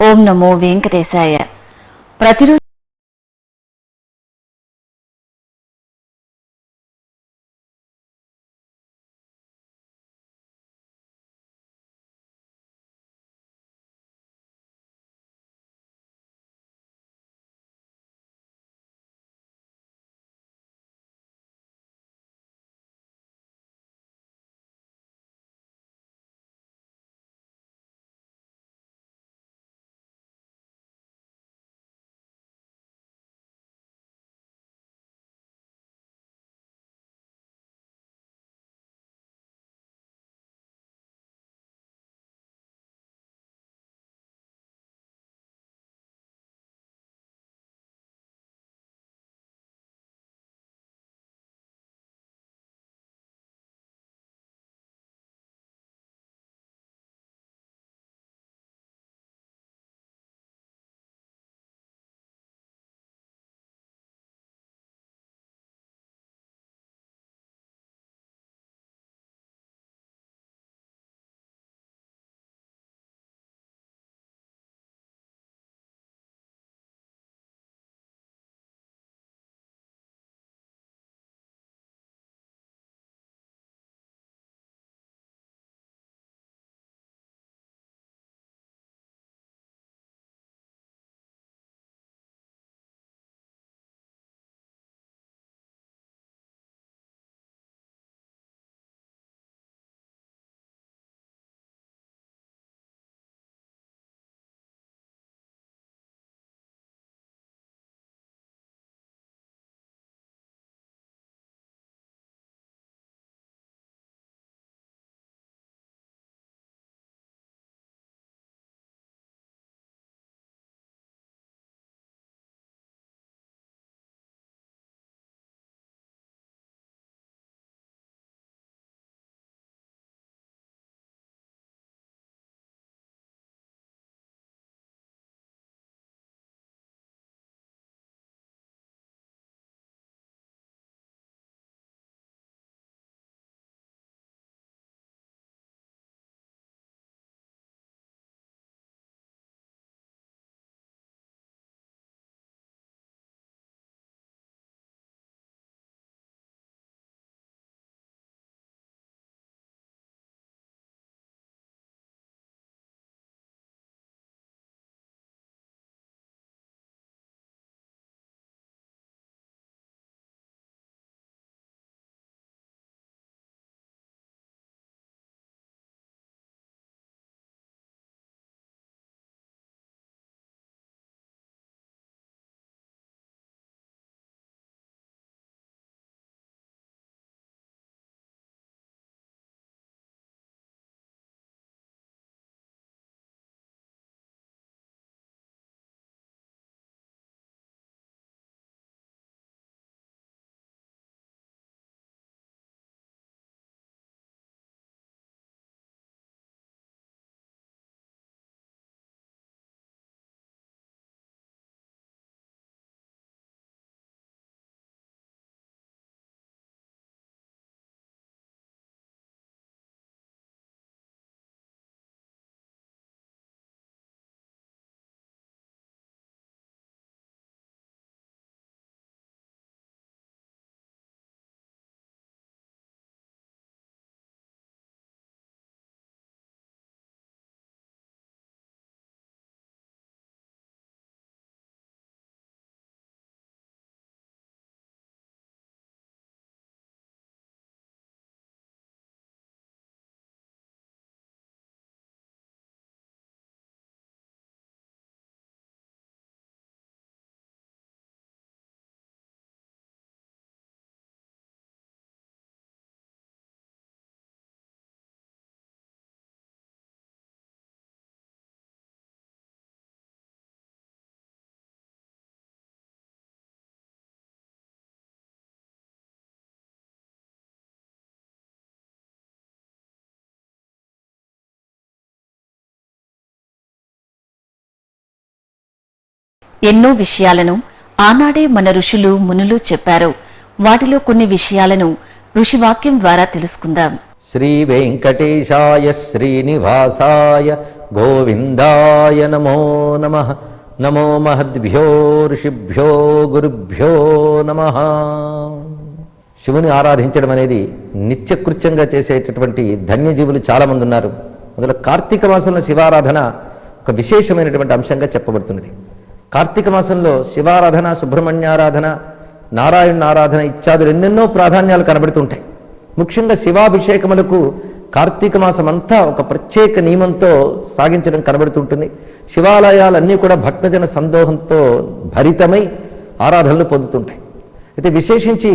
ఓం నమో వెంకటేశాయ. ప్రతిరోజు ఎన్నో విషయాలను ఆనాడే మన ఋషులు మునులు చెప్పారు. వాటిలో కొన్ని విషయాలను ఋషివాక్యం ద్వారా తెలుసుకుందాం. శ్రీవేంకటేశాయ శ్రీనివాసాయ గోవిందాయ నమో నమః. నమో మహద్భ్యో ఋషిభ్యో గురుభ్యో నమః. శివుని ఆరాధించడం అనేది నిత్యకృత్యంగా చేసేటటువంటి ధన్యజీవులు చాలామంది ఉన్నారు. అందులో కార్తీక మాసంలో శివారాధన ఒక విశేషమైనటువంటి అంశంగా చెప్పబడుతున్నది. కార్తీక మాసంలో శివారాధన, సుబ్రహ్మణ్యారాధన, నారాయణ ఆరాధన ఇత్యాదులు ఎన్నెన్నో ప్రాధాన్యాలు కనబడుతుంటాయి. ముఖ్యంగా శివాభిషేకములకు కార్తీక మాసం అంతా ఒక ప్రత్యేక నియమంతో సాగించడం కనబడుతుంటుంది. శివాలయాలన్నీ కూడా భక్తజన సందోహంతో భరితమై ఆరాధనలు పొందుతుంటాయి. అయితే విశేషించి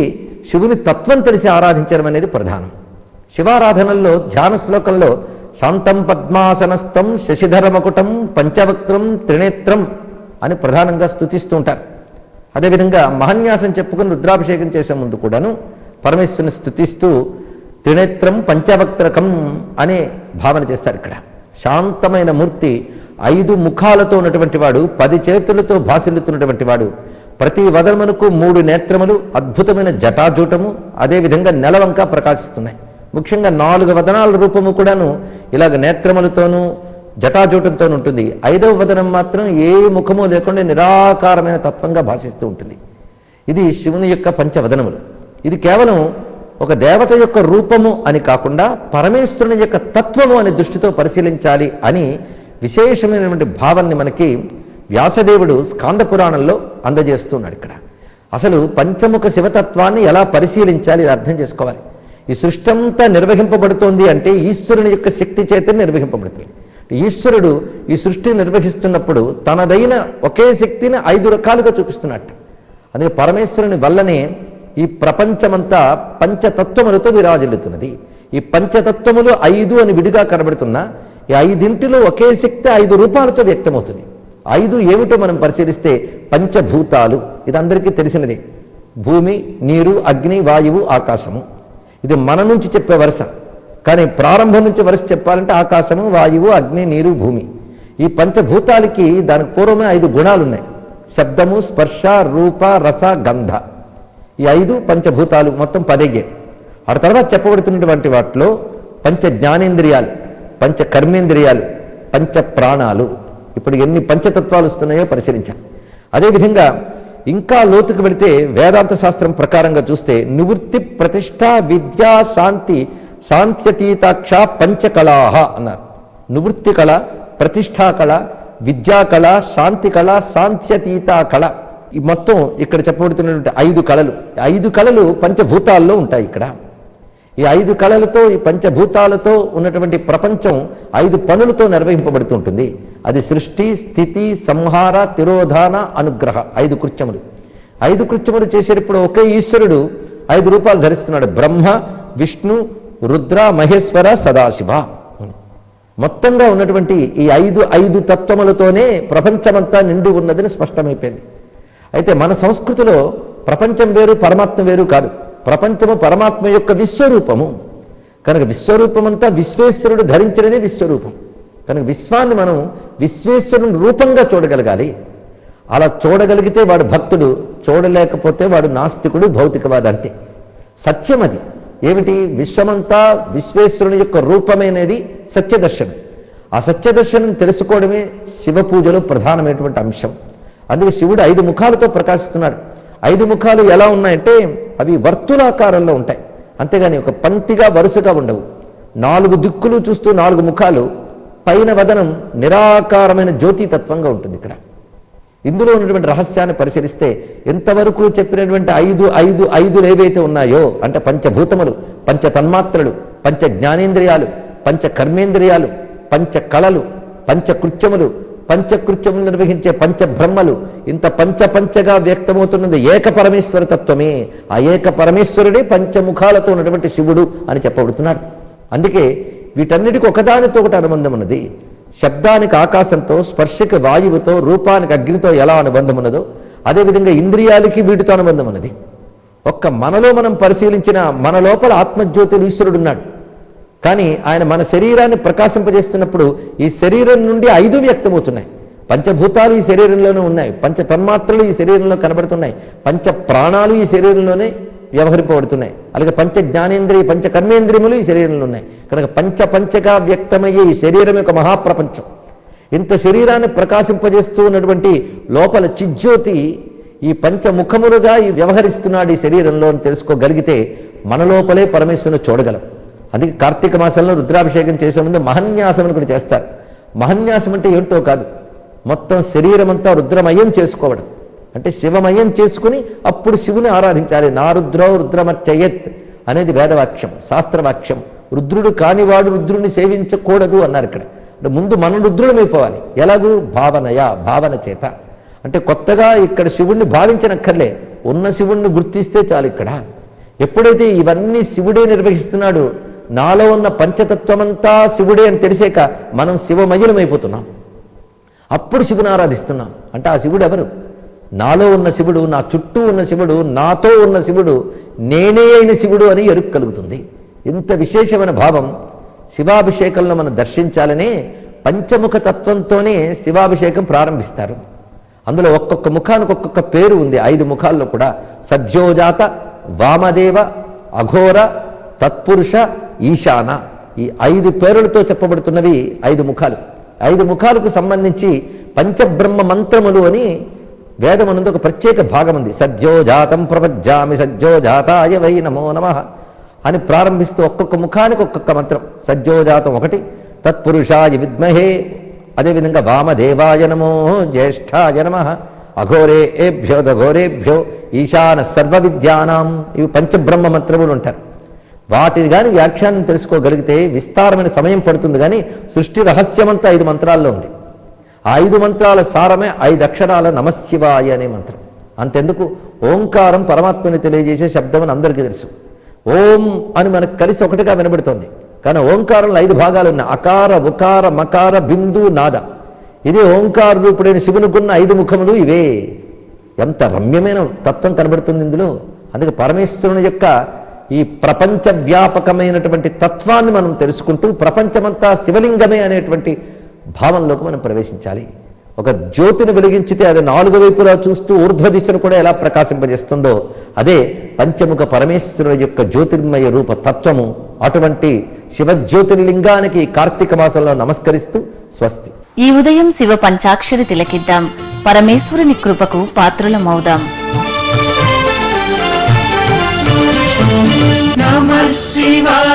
శివుని తత్వం తెలిసి ఆరాధించడం అనేది ప్రధానం. శివారాధనల్లో ధ్యాన శ్లోకంలో శాంతం పద్మాసనస్థం శశిధరమకుటం పంచవక్త్రం త్రినేత్రం అని ప్రధానంగా స్తుతిస్తూ ఉంటారు. అదేవిధంగా మహాన్యాసం చెప్పుకుని రుద్రాభిషేకం చేసే ముందు కూడాను పరమేశ్వరుని స్తుతిస్తూ త్రినేత్రం పంచవక్త్రకం అనే భావన చేస్తారు. ఇక్కడ శాంతమైన మూర్తి, 5 ముఖాలతో ఉన్నటువంటి వాడు, 10 చేతులతో భాసిల్లుతున్నటువంటి వాడు, ప్రతి వదనమునకు 3 నేత్రములు, అద్భుతమైన జటాజూటము, అదేవిధంగా నెలవంక ప్రకాశిస్తున్నాయి. ముఖ్యంగా 4 వదనాల రూపము కూడాను ఇలాగ నేత్రములతోనూ జటాజూటంతో ఉంటుంది. 5వ వదనం మాత్రం ఏ ముఖము లేకుండా నిరాకారమైన తత్వంగా భాషిస్తూ ఉంటుంది. ఇది శివుని యొక్క పంచవదనములు. ఇది కేవలం ఒక దేవత యొక్క రూపము అని కాకుండా పరమేశ్వరుని యొక్క తత్వము అనే దృష్టితో పరిశీలించాలి అని విశేషమైనటువంటి భావాన్ని మనకి వ్యాసదేవుడు స్కాంద పురాణంలో అందజేస్తున్నాడు. ఇక్కడ అసలు పంచముఖ శివతత్వాన్ని ఎలా పరిశీలించాలి ఇది అర్థం చేసుకోవాలి. ఈ సృష్టి అంతా నిర్వహింపబడుతోంది అంటే ఈశ్వరుని యొక్క శక్తి చేత నిర్వహింపబడుతుంది. ఈశ్వరుడు ఈ సృష్టిని నిర్వహిస్తున్నప్పుడు తనదైన ఒకే శక్తిని 5 రకాలుగా చూపిస్తున్నట్టు. అందుకే పరమేశ్వరుని వల్లనే ఈ ప్రపంచమంతా పంచతత్వములతో విరాజిల్లుతున్నది. ఈ పంచతత్వములు 5 అని విడిగా కనబడుతున్నా ఈ 5 ఒకే శక్తి 5 రూపాలతో వ్యక్తమవుతుంది. 5 ఏమిటో మనం పరిశీలిస్తే పంచభూతాలు, ఇది అందరికీ తెలిసినది. భూమి, నీరు, అగ్ని, వాయువు, ఆకాశము. ఇది మన నుంచి చెప్పే వరుస. కానీ ప్రారంభం నుంచి వరుస చెప్పాలంటే ఆకాశము, వాయువు, అగ్ని, నీరు, భూమి. ఈ పంచభూతాలకి దానికి పూర్వమే 5 గుణాలు ఉన్నాయి. శబ్దము, స్పర్శ, రూప, రస, గంధ. ఈ 5 పంచభూతాలు మొత్తం 10. ఆ తర్వాత చెప్పబడుతున్నటువంటి వాటిలో పంచ జ్ఞానేంద్రియాలు, పంచ కర్మేంద్రియాలు, పంచ ప్రాణాలు. ఇప్పుడు ఎన్ని పంచతత్వాలు వస్తున్నాయో పరిశీలించాలి. అదేవిధంగా ఇంకా లోతుకు వెళితే వేదాంత శాస్త్రం ప్రకారంగా చూస్తే నివృత్తి, ప్రతిష్ట, విద్య, శాంతి, సాంత్యతీతాక్ష పంచకళాహ అన్నారు. నివృత్తి కళ, ప్రతిష్టా కళ, విద్యా కళ, శాంతి కళ, సాంత్యతీతా కళ. ఈ మొత్తం ఇక్కడ చెప్పబడుతున్నటువంటి 5 కళలు. 5 కళలు పంచభూతాల్లో ఉంటాయి. ఇక్కడ ఈ 5 కళలతో, ఈ పంచభూతాలతో ఉన్నటువంటి ప్రపంచం 5 పనులతో నిర్వహింపబడుతూ ఉంటుంది. అది సృష్టి, స్థితి, సంహార, తిరోధాన, అనుగ్రహ. 5 కృత్యములు. 5 కృత్యములు చేసేటప్పుడు ఒకే ఈశ్వరుడు 5 రూపాలు ధరిస్తున్నాడు. బ్రహ్మ, విష్ణు, రుద్ర, మహేశ్వర, సదాశివ. మొత్తంగా ఉన్నటువంటి ఈ 5 తత్వములతోనే ప్రపంచమంతా నిండి ఉన్నదని స్పష్టమైపోయింది. అయితే మన సంస్కృతిలో ప్రపంచం వేరు, పరమాత్మ వేరు కాదు. ప్రపంచము పరమాత్మ యొక్క విశ్వరూపము కనుక విశ్వరూపమంతా విశ్వేశ్వరుడు ధరించినదే విశ్వరూపం. కనుక విశ్వాన్ని మనం విశ్వేశ్వరుని రూపంగా చూడగలగాలి. అలా చూడగలిగితే వాడు భక్తుడు, చూడలేకపోతే వాడు నాస్తికుడు, భౌతికవాది. అంతే సత్యం. అది ఏమిటి? విశ్వమంతా విశ్వేశ్వరుని యొక్క రూపమైనది సత్యదర్శనం. ఆ సత్యదర్శనం తెలుసుకోవడమే శివ పూజలో ప్రధానమైనటువంటి అంశం. అందుకే శివుడు 5 ముఖాలతో ప్రకాశిస్తున్నాడు. 5 ముఖాలు ఎలా ఉన్నాయంటే అవి వర్తులాకారంలో ఉంటాయి. అంతేగాని ఒక పంక్తిగా వరుసగా ఉండవు. 4 దిక్కులు చూస్తూ 4 ముఖాలు, పైన వదనం నిరాకారమైన జ్యోతితత్వంగా ఉంటుంది. ఇక్కడ ఇందులో ఉన్నటువంటి రహస్యాన్ని పరిశీలిస్తే ఎంతవరకు చెప్పినటువంటి 5 ఏవైతే ఉన్నాయో అంటే పంచభూతములు, పంచ తన్మాత్రలు, పంచ జ్ఞానేంద్రియాలు, పంచ కర్మేంద్రియాలు, పంచ కళలు, పంచకృత్యములు, పంచకృత్యములు నిర్వహించే పంచబ్రహ్మలు, ఇంత పంచగా వ్యక్తమవుతున్నది ఏక పరమేశ్వర తత్వమే. ఆ ఏక పరమేశ్వరుడే పంచముఖాలతో ఉన్నటువంటి శివుడు అని చెప్పబడుతున్నాడు. అందుకే వీటన్నిటికీ ఒకదానితో ఒకటి అనుబంధం ఉన్నది. శబ్దానికి ఆకాశంతో, స్పర్శకి వాయువుతో, రూపానికి అగ్నితో ఎలా అనుబంధం ఉన్నదో అదేవిధంగా ఇంద్రియాలకి వీటితో అనుబంధం ఉన్నది. ఒక్క మనలో మనం పరిశీలించిన మన లోపల ఆత్మజ్యోతిలో ఈశ్వరుడు ఉన్నాడు. కానీ ఆయన మన శరీరాన్ని ప్రకాశింపజేస్తున్నప్పుడు ఈ శరీరం నుండి 5 వ్యక్తమవుతున్నాయి. పంచభూతాలు ఈ శరీరంలోనే ఉన్నాయి, పంచ తన్మాత్రలు ఈ శరీరంలో కనబడుతున్నాయి, పంచ ప్రాణాలు ఈ శరీరంలోనే వ్యవహరింపబడుతున్నాయి. అలాగే పంచ జ్ఞానేంద్రియ పంచ కర్మేంద్రియములు ఈ శరీరంలో ఉన్నాయి. కనుక పంచగా వ్యక్తమయ్యే ఈ శరీరం యొక్క మహాప్రపంచం. ఇంత శరీరాన్ని ప్రకాశింపజేస్తూ ఉన్నటువంటి లోపల చిజ్యోతి ఈ పంచముఖములుగా ఈ వ్యవహరిస్తున్నాడు ఈ శరీరంలో అని తెలుసుకోగలిగితే మన లోపలే పరమేశ్వరుని చూడగలం. అందుకే కార్తీక మాసంలో రుద్రాభిషేకం చేసే ముందు మహన్యాసం అని కూడా చేస్తారు. మహన్యాసం అంటే ఏంటో కాదు, మొత్తం శరీరం అంతా రుద్రమయం చేసుకోవడం. అంటే శివమయం చేసుకుని అప్పుడు శివుని ఆరాధించాలి. నా రుద్రో రుద్రమర్చయత్ అనేది వేదవాక్యం, శాస్త్రవాక్యం. రుద్రుడు కానివాడు రుద్రుడిని సేవించకూడదు అన్నారు ఇక్కడ. అంటే ముందు మనం రుద్రుడమైపోవాలి. ఎలాగూ భావన చేత. అంటే కొత్తగా ఇక్కడ శివుణ్ణి భావించనక్కర్లే, ఉన్న శివుణ్ణి గుర్తిస్తే చాలు. ఇక్కడ ఎప్పుడైతే ఇవన్నీ శివుడే నిర్వహిస్తున్నాడు, నాలో ఉన్న పంచతత్వమంతా శివుడే అని తెలిసాక మనం శివమయులమైపోతున్నాం. అప్పుడు శివుని ఆరాధిస్తున్నాం. అంటే ఆ శివుడు ఎవరు? నాలో ఉన్న శివుడు, నా చుట్టూ ఉన్న శివుడు, నాతో ఉన్న శివుడు, నేనే అయిన శివుడు అని ఎరుక కలుగుతుంది. ఇంత విశేషమైన భావం శివాభిషేకంలో మనం దర్శించాలనే పంచముఖ తత్వంతోనే శివాభిషేకం ప్రారంభిస్తారు. అందులో ఒక్కొక్క ముఖానికి ఒక్కొక్క పేరు ఉంది. 5 ముఖాల్లో కూడా సద్యోజాత, వామదేవ, అఘోర, తత్పురుష, ఈశాన, ఈ 5 పేరులతో చెప్పబడుతున్నవి 5 ముఖాలు. 5 ముఖాలకు సంబంధించి పంచబ్రహ్మ మంత్రములు అని వేదమనందు ఒక ప్రత్యేక భాగం ఉంది. సద్యోజాతం ప్రపజ్జామి సద్యోజాతాయ వై నమో నమః అని ప్రారంభిస్తూ ఒక్కొక్క ముఖానికి ఒక్కొక్క మంత్రం. సద్యోజాతం 1, తత్పురుషాయ విద్మహే, అదేవిధంగా వామదేవాయ నమో జ్యేష్ఠాయ నమః, అఘోరేభ్యో దఘోరేభ్యో ఈశాన సర్వ విద్యానాం. ఇవి పంచబ్రహ్మ మంత్రములు అంటారు. వాటిని కానీ వ్యాఖ్యానం తెలుసుకోగలిగితే విస్తారమైన సమయం పడుతుంది. కానీ సృష్టి రహస్యమంతా 5 మంత్రాల్లో ఉంది. ఆ 5 మంత్రాల సారమే 5 అక్షరాల నమశివాయ అనే మంత్రం. అంతెందుకు, ఓంకారం పరమాత్మని తెలియజేసే శబ్దం అని అందరికీ తెలుసు. ఓం అని మనకు కలిసి ఒకటిగా వినబడుతోంది. కానీ ఓంకారంలో 5 భాగాలు ఉన్నాయి. అకార, ఉకార, మకార, బిందు, నాద. ఇదే ఓంకార రూపుడైన శివునికున్న 5 ముఖములు ఇవే. ఎంత రమ్యమైన తత్వం కనబడుతుంది ఇందులో. అందుకే పరమేశ్వరుని యొక్క ఈ ప్రపంచ వ్యాపకమైనటువంటి తత్వాన్ని మనం తెలుసుకుంటూ ప్రపంచమంతా శివలింగమే అనేటువంటి భావంలోకి మనం ప్రవేశించాలి. ఒక జ్యోతిని వెలిగించితే అది 4 వైపులా చూస్తూ ఊర్ధ్వ దిశను కూడా ఎలా ప్రకాశింపజేస్తుందో అదే పంచముఖ పరమేశ్వరుని యొక్క జ్యోతిర్మయ రూప తత్వము. అటువంటి శివజ్యోతిర్లింగానికి కార్తీక మాసంలో నమస్కరిస్తూ స్వస్తి. ఈ ఉదయం శివ పంచాక్షరి తిలకిద్దాం. పరమేశ్వరుని కృపకు పాత్రులమవుదాం. నమః శివాయ.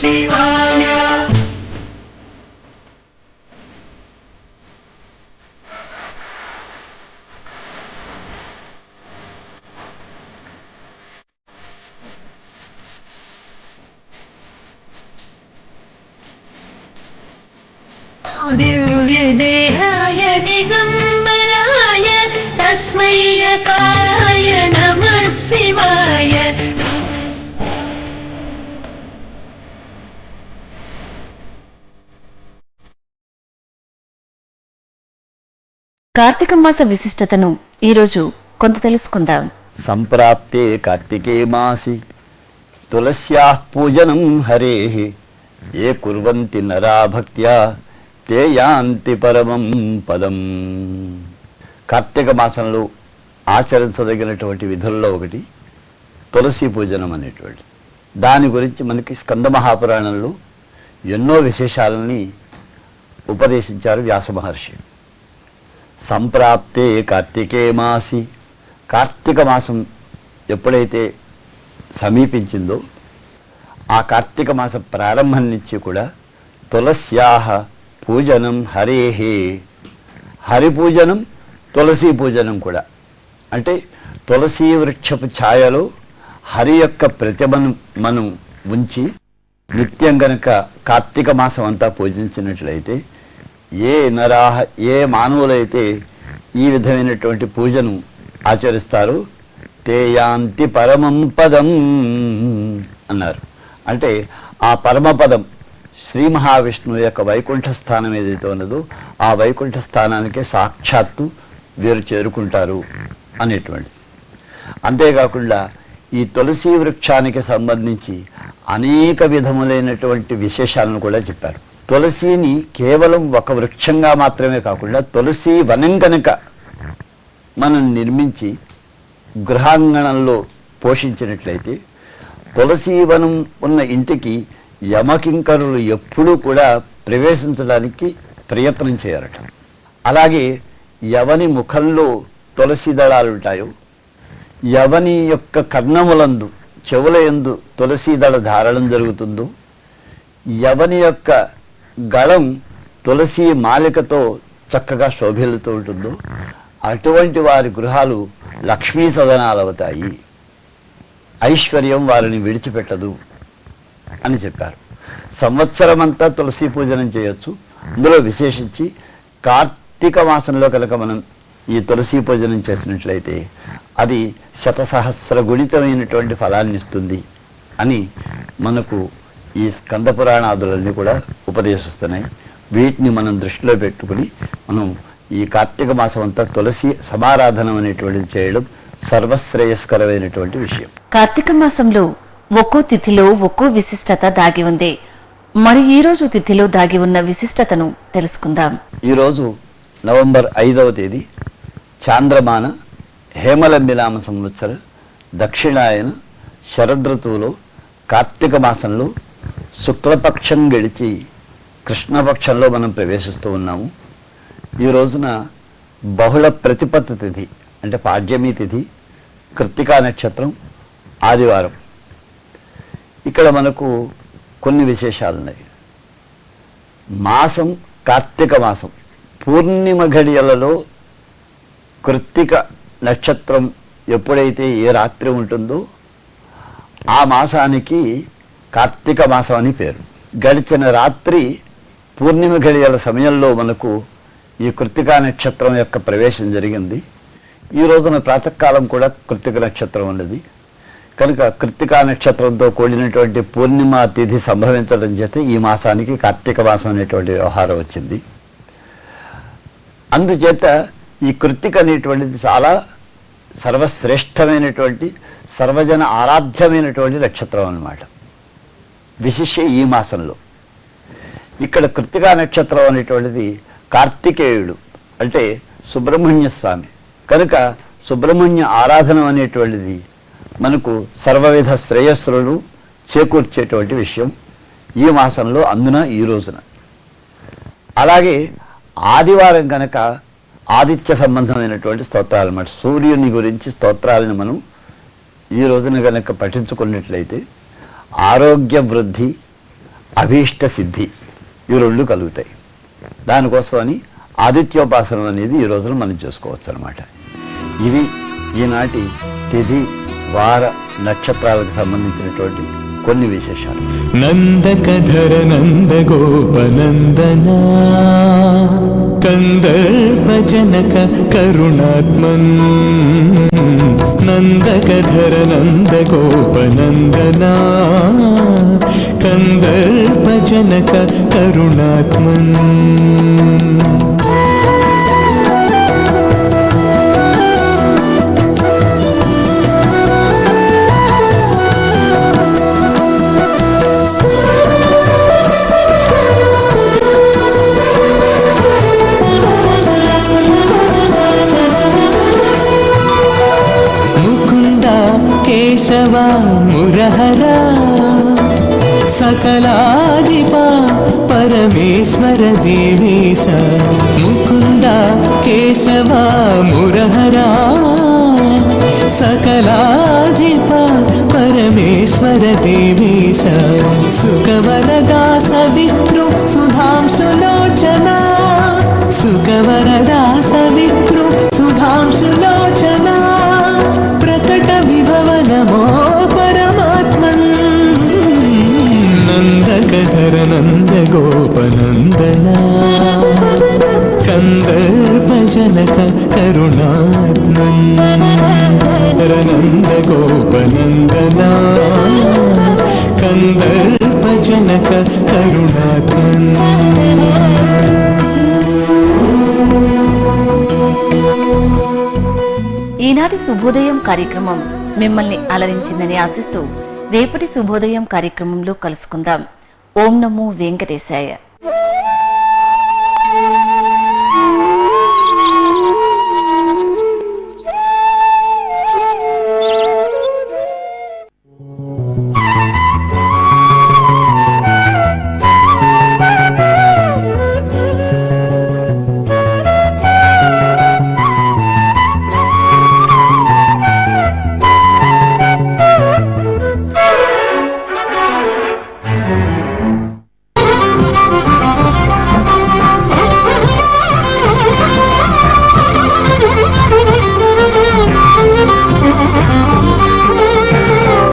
శివాయ దివ్యదేహాయ దిగంబరాయ తస్మై అకారాయ నమః శివాయ కార్తీక మాస విశిష్టతను ఈరోజు కొంత తెలుసుకుందాం. సంప్రాప్తే కార్తికే మాసి తులస్యాః పూజనం హరేః ఏ కుర్వంతి నరా భక్త్యా తే యాంతి పరమం పదం. కార్తీక మాసంలో ఆచరించదగినటువంటి విధుల్లో ఒకటి తులసి పూజనం అనేటువంటి దాని గురించి మనకి స్కంద మహాపురాణంలో ఎన్నో విశేషాలని ఉపదేశించారు వ్యాస మహర్షి. సంప్రాప్తే కార్తికే మాసి, కార్తీక మాసం ఎప్పుడైతే సమీపించిందో ఆ కార్తీక మాస ప్రారంభం నుంచి కూడా తులస్యాహ పూజనం హరేహే, హరి పూజనం తులసి పూజనం కూడా. అంటే తులసి వృక్షపు ఛాయలో హరి యొక్క ప్రతిమను మనం ఉంచి నిత్యం గనక కార్తీక మాసం అంతా పూజించినట్లయితే ఏ నరాహ ఏ మానవులైతే ఈ విధమైనటువంటి పూజను ఆచరిస్తారో తే యాంతి పరమం పదం అన్నారు. అంటే ఆ పరమపదం శ్రీ మహావిష్ణువు యొక్క వైకుంఠ స్థానం ఏదైతే ఉన్నదో ఆ వైకుంఠ స్థానానికే సాక్షాత్తు వీరు చేరుకుంటారు అనేటువంటిది. అంతేకాకుండా ఈ తులసి వృక్షానికి సంబంధించి అనేక విధములైనటువంటి విశేషాలను కూడా చెప్పారు. తులసిని కేవలం ఒక వృక్షంగా మాత్రమే కాకుండా తులసి వనం కనుక మనం నిర్మించి గృహాంగణంలో పోషించినట్లయితే తులసి వనం ఉన్న ఇంటికి యమకింకరులు ఎప్పుడూ కూడా ప్రవేశించడానికి ప్రయత్నం చేయరట. అలాగే ఎవని ముఖంలో తులసి దళాలు ఉంటాయో, ఎవని యొక్క కర్ణములందు చెవుల యందు తులసి దళ ధారణం జరుగుతుందో, ఎవని యొక్క గళం తులసి మాలికతో చక్కగా శోభిల్లుతూ ఉంటుందో అటువంటి వారి గృహాలు లక్ష్మీ సదనాలు అవుతాయి, ఐశ్వర్యం వారిని విడిచిపెట్టదు అని చెప్పారు. సంవత్సరం అంతా తులసి పూజనం చేయొచ్చు. అందులో విశేషించి కార్తీక మాసంలో కనుక మనం ఈ తులసి పూజనం చేసినట్లయితే అది శతసహస్ర గుణితమైనటువంటి ఫలాన్ని ఇస్తుంది అని మనకు ఈ స్కంద పురాణాదులన్నీ కూడా ఉపదేశిస్తున్నాయి. వీటిని మనం దృష్టిలో పెట్టుకుని మనం ఈ కార్తీక మాసం అంతా తులసి సమారాధన అనేటువంటిది చేయడం సర్వశ్రేయస్కరమైనటువంటి విషయం. కార్తీక మాసంలో ఒక్కో తిథిలో ఒక్కో విశిష్టత దాగి ఉంది. మరి ఈ రోజు తిథిలో దాగి ఉన్న విశిష్టతను తెలుసుకుందాం. ఈరోజు నవంబర్ 5వ తేదీ చాంద్రమాన హేమలంబినామ సంవత్సర దక్షిణాయన శరదృతువులో కార్తీక మాసంలో శుక్లపక్షం గడిచి కృష్ణపక్షంలో మనం ప్రవేశిస్తూ ఉన్నాము. ఈ రోజున బహుళ ప్రతిపత్తి తిథి అంటే పాడ్యమి తిథి, కృత్తికా నక్షత్రం, ఆదివారం. ఇక్కడ మనకు కొన్ని విశేషాలు ఉన్నాయి. మాసం కార్తీక మాసం పూర్ణిమ ఘడియలలో కృత్తిక నక్షత్రం ఎప్పుడైతే ఏ రాత్రి ఉంటుందో ఆ మాసానికి కార్తీక మాసం అని పేరు. గడిచిన రాత్రి పూర్ణిమ ఘడియల సమయంలో మనకు ఈ కృత్తికా నక్షత్రం యొక్క ప్రవేశం జరిగింది. ఈ రోజున ప్రాతకాలం కూడా కృత్తిక నక్షత్రం ఉన్నది కనుక కృత్తికా నక్షత్రంతో కూడినటువంటి పూర్ణిమ తిథి సంభవించడం చేత ఈ మాసానికి కార్తీక మాసం అనేటువంటి వ్యవహారం వచ్చింది. అందుచేత ఈ కృత్తిక అనేటువంటిది చాలా సర్వశ్రేష్టమైనటువంటి సర్వజన ఆరాధ్యమైనటువంటి నక్షత్రం అన్నమాట. విశిష్య ఈ మాసంలో ఇక్కడ కృత్తికా నక్షత్రం అనేటువంటిది కార్తికేయుడు అంటే సుబ్రహ్మణ్య స్వామి కనుక సుబ్రహ్మణ్య ఆరాధన అనేటువంటిది మనకు సర్వవిధ శ్రేయస్సులను చేకూర్చేటువంటి విషయం ఈ మాసంలో, అందున ఈ రోజున. అలాగే ఆదివారం కనుక ఆదిత్య సంబంధమైనటువంటి స్తోత్రాలు అన్నమాట. సూర్యుని గురించి స్తోత్రాలను మనం ఈ రోజున కనుక పఠించుకున్నట్లయితే ఆరోగ్య వృద్ధి, అభీష్ట సిద్ధి ఈ రెండు కలుగుతాయి. దానికోసమని ఆదిత్యోపాసనం అనేది ఈ రోజున మనం చేసుకోవచ్చు అన్నమాట. ఇవి ఈనాటి తిథి వార నక్షత్రాలకు సంబంధించినటువంటి కొన్ని విశేషాలు. నందకధర నంద గోపనందనా కందర్ప జనక కరుణాత్మన్ నందకధర నంద గోపనందనా కందర్ప జనక కరుణాత్మన్ కేశవ మురహరా సకలాధిపా పరమేశ్వర దేవేశ ముకుంద కేశవ మురహరా సకలాధిపా పరమేశ్వర దేవేశ సుఖవరదా సవితృ సుధాంశులోచనా సుఖవరదా సవితృ సుధాంశులోచనా ప్రకట విభవ నమో పరమాత్మన్ నందకధర నంద గోపనందనా కందర్ప జనక కరుణాత్మన్ నంద గోపనందనా కందర్ప జనక కరుణాత్మన్. ఈనాటి శుభోదయం కార్యక్రమం మిమ్మల్ని అలరించిందని ఆశిస్తూ రేపటి శుభోదయం కార్యక్రమంలో కలుసుకుందాం. ఓం నమో వెంకటేశాయ.